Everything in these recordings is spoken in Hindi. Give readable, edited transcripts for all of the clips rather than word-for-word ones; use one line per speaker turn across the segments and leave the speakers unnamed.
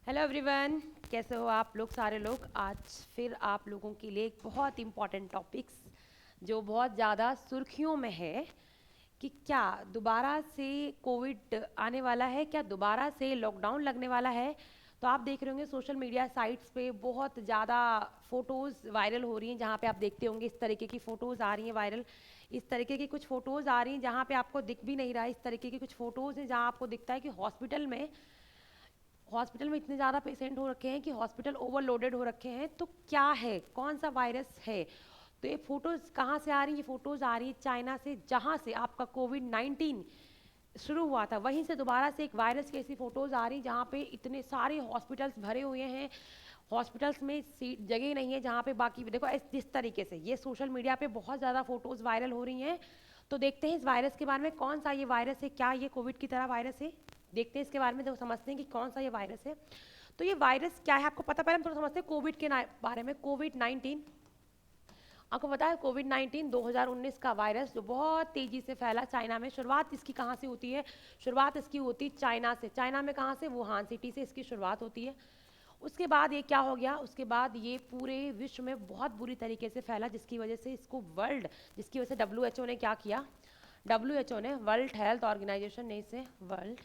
हेलो एवरीवन, कैसे हो आप लोग सारे लोग। आज फिर आप लोगों के लिए एक बहुत इम्पॉर्टेंट टॉपिक्स जो बहुत ज़्यादा सुर्खियों में है कि क्या दोबारा से कोविड आने वाला है, क्या दोबारा से लॉकडाउन लगने वाला है। तो आप देख रहे होंगे सोशल मीडिया साइट्स पे बहुत ज़्यादा फ़ोटोज़ वायरल हो रही हैं, जहाँ पे आप देखते होंगे इस तरीके की फ़ोटोज़ आ रही हैं वायरल। इस तरीके की कुछ फ़ोटोज़ आ रही हैं जहाँ पे आपको दिख भी नहीं रहा है। इस तरीके की कुछ फ़ोटोज़ हैं जहाँ आपको दिखता है कि हॉस्पिटल में इतने ज़्यादा पेशेंट हो रखे हैं कि हॉस्पिटल ओवरलोडेड हो रखे हैं। तो क्या है, कौन सा वायरस है। तो ये फोटोज़ कहाँ से आ रही हैं? ये फोटोज़ आ रही है चाइना से, जहाँ से आपका कोविड-19 शुरू हुआ था। वहीं से दोबारा से एक वायरस की ऐसी फोटोज़ आ रही जहाँ पे इतने सारे हॉस्पिटल्स भरे हुए हैं। हॉस्पिटल्स में सीट जगह नहीं है जहाँ पे बाकी देखो जिस तरीके से ये सोशल मीडिया पे बहुत ज़्यादा फोटोज़ वायरल हो रही हैं। तो देखते हैं इस वायरस के बारे में, कौन सा ये वायरस है, क्या ये कोविड की तरह वायरस है। देखते हैं इसके बारे में, तो समझते हैं कि कौन सा ये वायरस है। तो ये वायरस क्या है आपको पता, पहले हम थोड़ा समझते हैं कोविड के बारे में। कोविड-19 आपको पता है, कोविड-19 2019 का वायरस जो बहुत तेज़ी से फैला चाइना में। शुरुआत इसकी कहाँ से होती है? शुरुआत इसकी होती चाइना से। चाइना में कहाँ से? वुहान सिटी से इसकी शुरुआत होती है। उसके बाद ये क्या हो गया, उसके बाद ये पूरे विश्व में बहुत बुरी तरीके से फैला, जिसकी वजह से इसको जिसकी वजह से डब्ल्यू ने क्या किया, डब्ल्यू ने, वर्ल्ड हेल्थ ऑर्गेनाइजेशन ने इसे, वर्ल्ड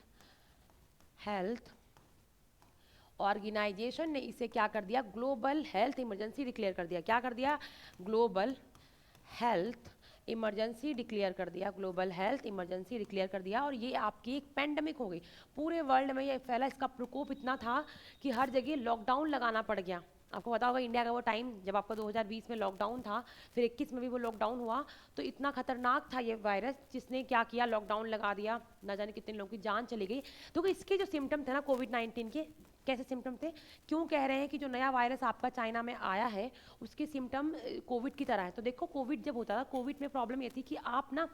हेल्थ ऑर्गेनाइजेशन ने इसे क्या कर दिया, ग्लोबल हेल्थ इमरजेंसी डिक्लेयर कर दिया। क्या कर दिया? ग्लोबल हेल्थ इमरजेंसी डिक्लेयर कर दिया। ग्लोबल हेल्थ इमरजेंसी डिक्लेयर कर दिया। और ये आपकी एक पेंडेमिक हो गई, पूरे वर्ल्ड में ये फैला। इसका प्रकोप इतना था कि हर जगह लॉकडाउन लगाना पड़ गया। आपको पता होगा इंडिया का वो टाइम जब आपका 2020 में लॉकडाउन था, फिर 21 में भी वो लॉकडाउन हुआ। तो इतना खतरनाक था ये वायरस, जिसने क्या किया, लॉकडाउन लगा दिया, ना जाने कितने लोगों की जान चली गई। तो इसके जो सिम्टम थे ना कोविड-19 के, कैसे सिम्टम थे, क्यों कह रहे हैं कि जो नया वायरस आपका चाइना में आया है उसके सिम्टम कोविड की तरह है। तो देखो कोविड जब होता था, कोविड में प्रॉब्लम ये थी कि आप ना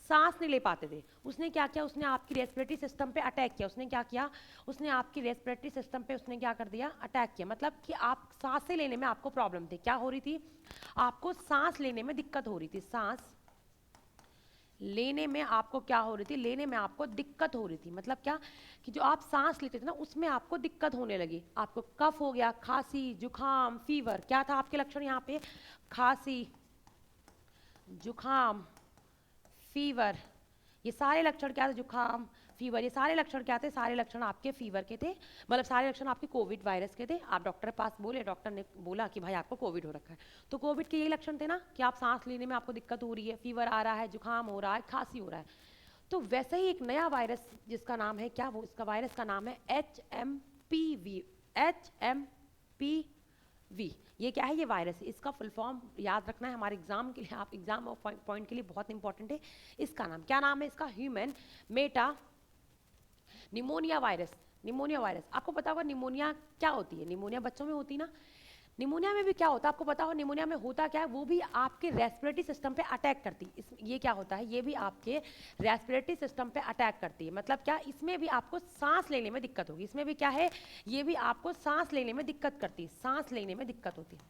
सांस नहीं ले पाते थे। उसने क्या किया, उसने आपकी रेस्पिरेटरी सिस्टम पे अटैक किया। उसने क्या किया, उसने आपकी रेस्पिरेटरी सिस्टम पे उसने क्या कर दिया, अटैक किया। मतलब कि आप सांसें लेने में आपको प्रॉब्लम थी। क्या हो रही थी? आपको सांस लेने में दिक्कत हो रही थी। सांस लेने में आपको क्या हो रही थी, लेने में आपको दिक्कत हो रही थी। मतलब क्या कि जो आप सांस लेते थे ना उसमें आपको दिक्कत होने लगी। आपको कफ हो गया, खांसी, जुखाम, फीवर। क्या था आपके लक्षण यहाँ पे? खांसी, जुखाम, फीवर। ये सारे लक्षण क्या थे? जुखाम, फीवर, ये सारे लक्षण क्या थे? सारे लक्षण आपके फीवर के थे। मतलब सारे लक्षण आपके कोविड वायरस के थे। आप डॉक्टर के पास बोले, डॉक्टर ने बोला कि भाई आपको कोविड हो रखा है। तो कोविड के यही लक्षण थे ना कि आप सांस लेने में आपको दिक्कत हो रही है, फीवर आ रहा है, जुखाम हो रहा है, खांसी हो रहा है। तो वैसे ही एक नया वायरस जिसका नाम है क्या, वो इसका वायरस का नाम है HMPV। HMPV ये क्या है? ये वायरस है। इसका फुल फॉर्म याद रखना है हमारे एग्जाम के लिए, आप एग्जाम और पॉइंट के लिए बहुत इंपॉर्टेंट है। इसका नाम क्या, नाम है इसका? Human Meta pneumonia virus. Pneumonia virus, आपको पता होगा निमोनिया क्या होती है? निमोनिया बच्चों में होती ना। निमोनिया में भी क्या होता है आपको पता हो? निमोनिया में होता क्या है, वो भी आपके रेस्पिरेटरी सिस्टम पे अटैक करती है। ये क्या होता है, ये भी आपके रेस्पिरेटरी सिस्टम पे अटैक करती है। मतलब क्या, इसमें भी आपको सांस लेने में दिक्कत होगी। इसमें भी क्या है, ये भी आपको सांस लेने में दिक्कत करती है। सांस लेने में दिक्कत होती है।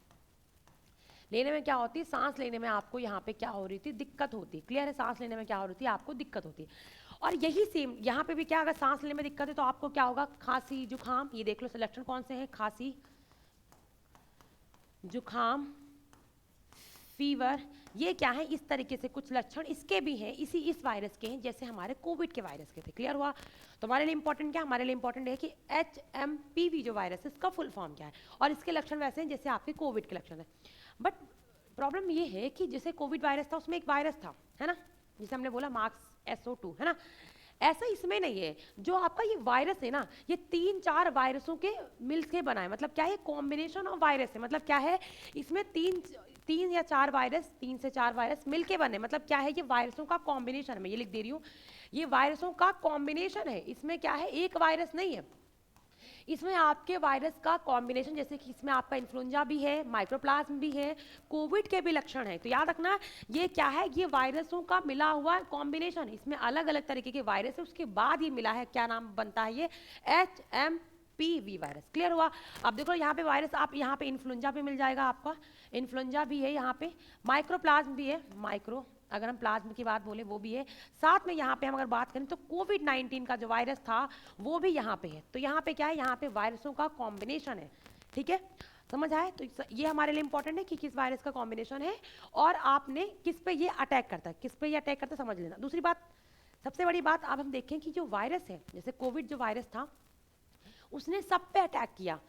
लेने में क्या होती है, सांस लेने में आपको यहाँ पे क्या हो रही थी, दिक्कत होती है। क्लियर है? सांस लेने में क्या हो रही थी, आपको दिक्कत होती है। और यही सेम यहाँ पे भी क्या, अगर सांस लेने में दिक्कत है तो आपको क्या होगा, खांसी, जुखाम। ये देख लो लक्षण कौन से हैं, खांसी, जुखाम, फीवर। ये क्या है, इस तरीके से कुछ लक्षण इसके भी हैं, इस वायरस के हैं, जैसे हमारे कोविड के वायरस के थे। क्लियर हुआ? तो हमारे लिए इंपॉर्टेंट क्या, हमारे लिए इंपॉर्टेंट है कि HMPV जो वायरस है इसका फुल फॉर्म क्या है, और इसके लक्षण वैसे हैं जैसे आपके कोविड के लक्षण है। बट प्रॉब्लम ये है कि जैसे कोविड वायरस था उसमें एक वायरस था, है ना, जिसे हमने बोला मार्क्स SO2, है ना। ऐसा इसमें नहीं है। जो आपका ये वायरस है ना, ये 3-4 वायरसों के मिल के बना है। मतलब क्या है, कॉम्बिनेशन ऑफ वायरस है। मतलब क्या है, इसमें तीन या चार वायरस, 3 से 4 वायरस मिलके बने। मतलब क्या है, ये वायरसों का कॉम्बिनेशन है। मैं ये लिख दे रही हूँ, ये वायरसों का कॉम्बिनेशन है। इसमें क्या है, एक वायरस नहीं है, इसमें आपके वायरस का कॉम्बिनेशन। जैसे कि इसमें आपका इन्फ्लुएंजा भी है, माइक्रोप्लाज्म भी है, कोविड के भी लक्षण है। तो याद रखना ये क्या है, ये वायरसों का मिला हुआ कॉम्बिनेशन। इसमें अलग अलग तरीके के वायरस है, उसके बाद ये मिला है, क्या नाम बनता है, ये HMPV वायरस। क्लियर हुआ? अब देखो यहाँ पे वायरस, आप यहाँ पे इन्फ्लुएंजा भी मिल जाएगा आपका, इन्फ्लुएंजा भी है यहाँ पे, माइक्रोप्लाज्म भी है, अगर हम प्लाज्मा की बात बोले वो भी है, साथ में यहाँ पे हम अगर बात करें तो कोविड-19 का जो वायरस था वो भी यहाँ पे है। तो यहाँ पे क्या है, यहाँ पे वायरसों का कॉम्बिनेशन है, ठीक है, समझ आए। तो ये हमारे लिए इंपॉर्टेंट है कि किस वायरस का कॉम्बिनेशन है और आपने किस पे ये अटैक करता है, किस पे ये अटैक करता है समझ लेना। दूसरी बात, सबसे बड़ी बात, अब हम देखें कि जो वायरस है, जैसे कोविड जो वायरस था उसने सब पे अटैक किया,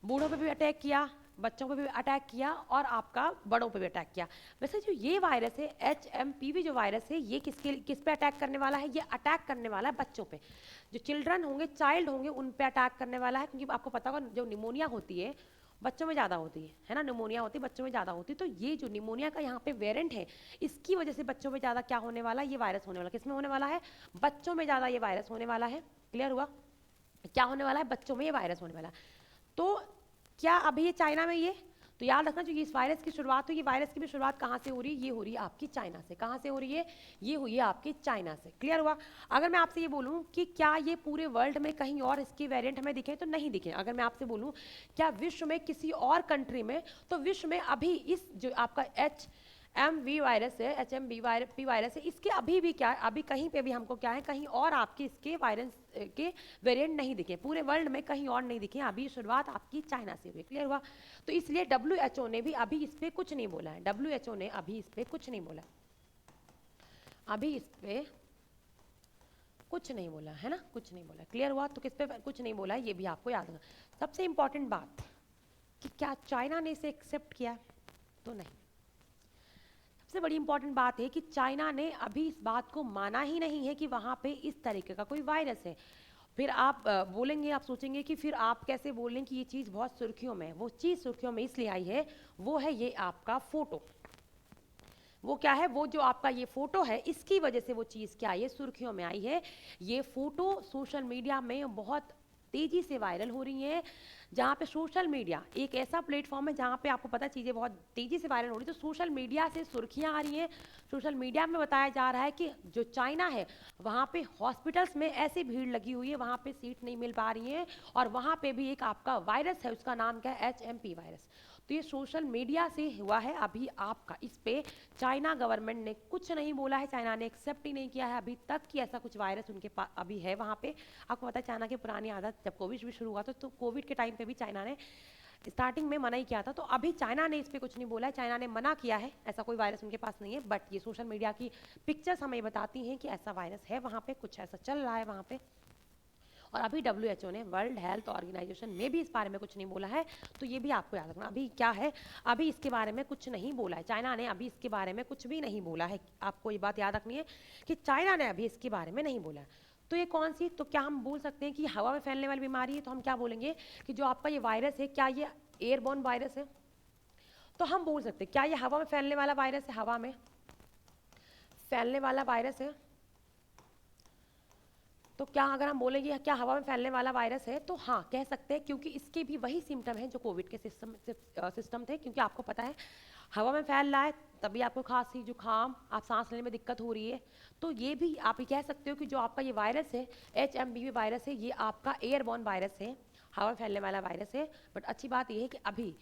बूढ़ों पे भी अटैक किया, बच्चों पे भी अटैक किया और आपका बड़ों पे भी अटैक किया। वैसे जो ये वायरस है HMPV जो वायरस है, ये किस पे अटैक करने वाला है, ये अटैक करने वाला है बच्चों पे, जो चिल्ड्रन होंगे, चाइल्ड होंगे, उन पे अटैक करने वाला है। क्योंकि आपको पता होगा जो निमोनिया होती है बच्चों में ज़्यादा होती है ना, निमोनिया होती है बच्चों में ज़्यादा होती है। तो ये जो निमोनिया का यहाँ पे वेरिएंट है, इसकी वजह से बच्चों में ज़्यादा क्या होने वाला है, ये वायरस होने वाला, किस में होने वाला है, बच्चों में ज़्यादा ये वायरस होने वाला है। क्लियर हुआ, क्या होने वाला है, बच्चों में ये वायरस होने वाला है। तो क्या अभी ये चाइना में ये, तो याद रखना जो इस वायरस की शुरुआत हुई, ये वायरस की भी शुरुआत कहाँ से हो रही है, ये हो रही है आपकी चाइना से। कहाँ से हो रही है, ये हुई है आपकी चाइना से। क्लियर हुआ। अगर मैं आपसे ये बोलूँ कि क्या ये पूरे वर्ल्ड में कहीं और इसके वेरिएंट हमें दिखे, तो नहीं दिखे। अगर मैं आपसे बोलूँ क्या विश्व में किसी और कंट्री में, तो विश्व में अभी इस जो आपका HMV वायरस है, HMV वायरस है, इसके अभी भी क्या है, अभी कहीं पे भी हमको क्या है, कहीं और आपके इसके वायरस के वेरिएंट नहीं दिखे, पूरे वर्ल्ड में कहीं और नहीं दिखे। अभी शुरुआत आपकी चाइना से हुई। क्लियर हुआ। तो इसलिए WHO ने भी अभी इस पे कुछ नहीं बोला है, WHO ने अभी इस पे कुछ नहीं बोला, अभी इस पे कुछ नहीं बोला है ना, कुछ नहीं बोला। क्लियर हुआ। तो किस पे कुछ नहीं बोला है, ये भी आपको याद रखना। सबसे इंपॉर्टेंट बात कि क्या चाइना ने इसे एक्सेप्ट किया, तो नहीं। सबसे बड़ी इंपॉर्टेंट बात है कि चाइना ने अभी इस बात को माना ही नहीं है कि वहाँ पे इस तरीके का कोई वायरस है। फिर आप बोलेंगे, आप सोचेंगे कि फिर आप कैसे बोलें कि ये चीज़ बहुत सुर्खियों में है। वो चीज़ सुर्खियों में इसलिए आई है, वो है ये आपका फोटो। वो क्या है, वो जो आपका ये फोटो है, इसकी वजह से वो चीज़ क्या आई है, सुर्खियों में आई है। ये फोटो सोशल मीडिया में बहुत तेजी से वायरल हो रही है, जहाँ पे सोशल मीडिया एक ऐसा प्लेटफॉर्म है जहाँ पे आपको पता चीज़ें बहुत तेज़ी से वायरल हो रही है। तो सोशल मीडिया से सुर्खियाँ आ रही हैं। सोशल मीडिया में बताया जा रहा है कि जो चाइना है वहाँ पे हॉस्पिटल्स में ऐसी भीड़ लगी हुई है, वहाँ पे सीट नहीं मिल पा रही है, और वहाँ पे भी एक आपका वायरस है, उसका नाम क्या है, HMP वायरस। तो ये सोशल मीडिया से हुआ है अभी आपका। इस पे चाइना गवर्नमेंट ने कुछ नहीं बोला है, चाइना ने एक्सेप्ट ही नहीं किया है अभी तक कि ऐसा कुछ वायरस उनके पास अभी है वहाँ पे। आपको पता है चाइना की पुरानी आदत, जब कोविड भी शुरू हुआ था तो कोविड के टाइम पे भी चाइना ने स्टार्टिंग में मना ही किया था। तो अभी चाइना ने इस पर कुछ नहीं बोला है, चाइना ने मना किया है, ऐसा कोई वायरस उनके पास नहीं है। बट ये सोशल मीडिया की पिक्चर्स हमें बताती हैं कि ऐसा वायरस है वहाँ पे, कुछ ऐसा चल रहा है वहाँ पे। और अभी WHO ने, वर्ल्ड हेल्थ ऑर्गेनाइजेशन ने भी इस बारे में कुछ नहीं बोला है। तो ये भी आपको याद रखना, अभी क्या है, अभी इसके बारे में कुछ नहीं बोला है। चाइना ने अभी इसके बारे में कुछ भी नहीं बोला है। आपको ये बात याद रखनी है कि चाइना ने अभी इसके बारे में नहीं बोला है। तो ये कौन सी, तो क्या हम बोल सकते हैं कि हवा में फैलने वाली बीमारी है, तो हम क्या बोलेंगे कि जो आपका ये वायरस है, क्या ये एयरबोर्न वायरस है, तो हम बोल सकते हैं क्या ये हवा में फैलने वाला वायरस है, हवा में फैलने वाला वायरस है। तो क्या अगर हम बोलेंगे क्या हवा में फैलने वाला वायरस है, तो हाँ कह सकते हैं, क्योंकि इसके भी वही सिम्टम है जो कोविड के सिस्टम थे। क्योंकि आपको पता है हवा में फैल रहा है, तभी आपको खांसी, जुकाम, आप सांस लेने में दिक्कत हो रही है। तो ये भी आप ये कह सकते हो कि जो आपका ये वायरस है, HMPV वायरस है, ये आपका एयरबोर्न वायरस है, हवा में फैलने वाला वायरस है। बट अच्छी बात यह है कि अभी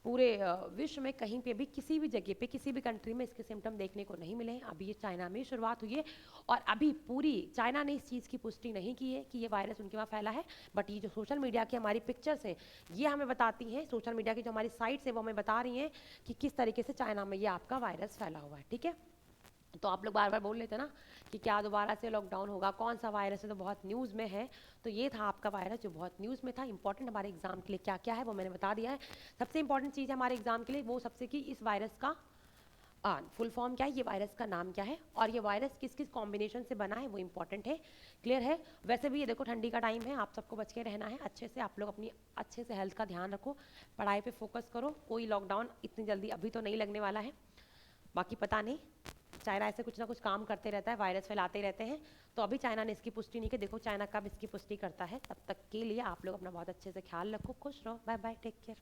पूरे विश्व में कहीं पे भी, किसी भी जगह पे, किसी भी कंट्री में इसके सिम्टम देखने को नहीं मिले हैं। अभी ये चाइना में शुरुआत हुई है, और अभी पूरी चाइना ने इस चीज़ की पुष्टि नहीं की है कि ये वायरस उनके वहाँ फैला है। बट ये जो सोशल मीडिया की हमारी पिक्चर्स हैं, ये हमें बताती हैं, सोशल मीडिया की जो हमारी साइट्स है वो हमें बता रही हैं कि किस तरीके से चाइना में ये आपका वायरस फैला हुआ है। ठीक है, तो आप लोग बार बार बोल लेते ना कि क्या दोबारा से लॉकडाउन होगा, कौन सा वायरस है, तो बहुत न्यूज़ में है। तो ये था आपका वायरस जो बहुत न्यूज़ में था। इंपॉर्टेंट हमारे एग्जाम के लिए क्या क्या है वो मैंने बता दिया है। सबसे इंपॉर्टेंट चीज़ है हमारे एग्जाम के लिए वो सबसे कि इस वायरस का फुल फॉर्म क्या है, ये वायरस का नाम क्या है, और ये वायरस किस किस कॉम्बिनेशन से बना है, वो इंपॉर्टेंट है। क्लियर है। वैसे भी ये देखो ठंडी का टाइम है, आप सबको बच के रहना है अच्छे से। आप लोग अपनी अच्छे से हेल्थ का ध्यान रखो, पढ़ाई पे फोकस करो। कोई लॉकडाउन इतनी जल्दी अभी तो नहीं लगने वाला है, बाकी पता नहीं, चाइना ऐसे कुछ ना कुछ काम करते रहता है, वायरस फैलाते रहते हैं। तो अभी चाइना ने इसकी पुष्टि नहीं की, देखो चाइना कब इसकी पुष्टि करता है। तब तक के लिए आप लोग अपना बहुत अच्छे से ख्याल रखो, खुश रहो, बाय बाय, टेक केयर।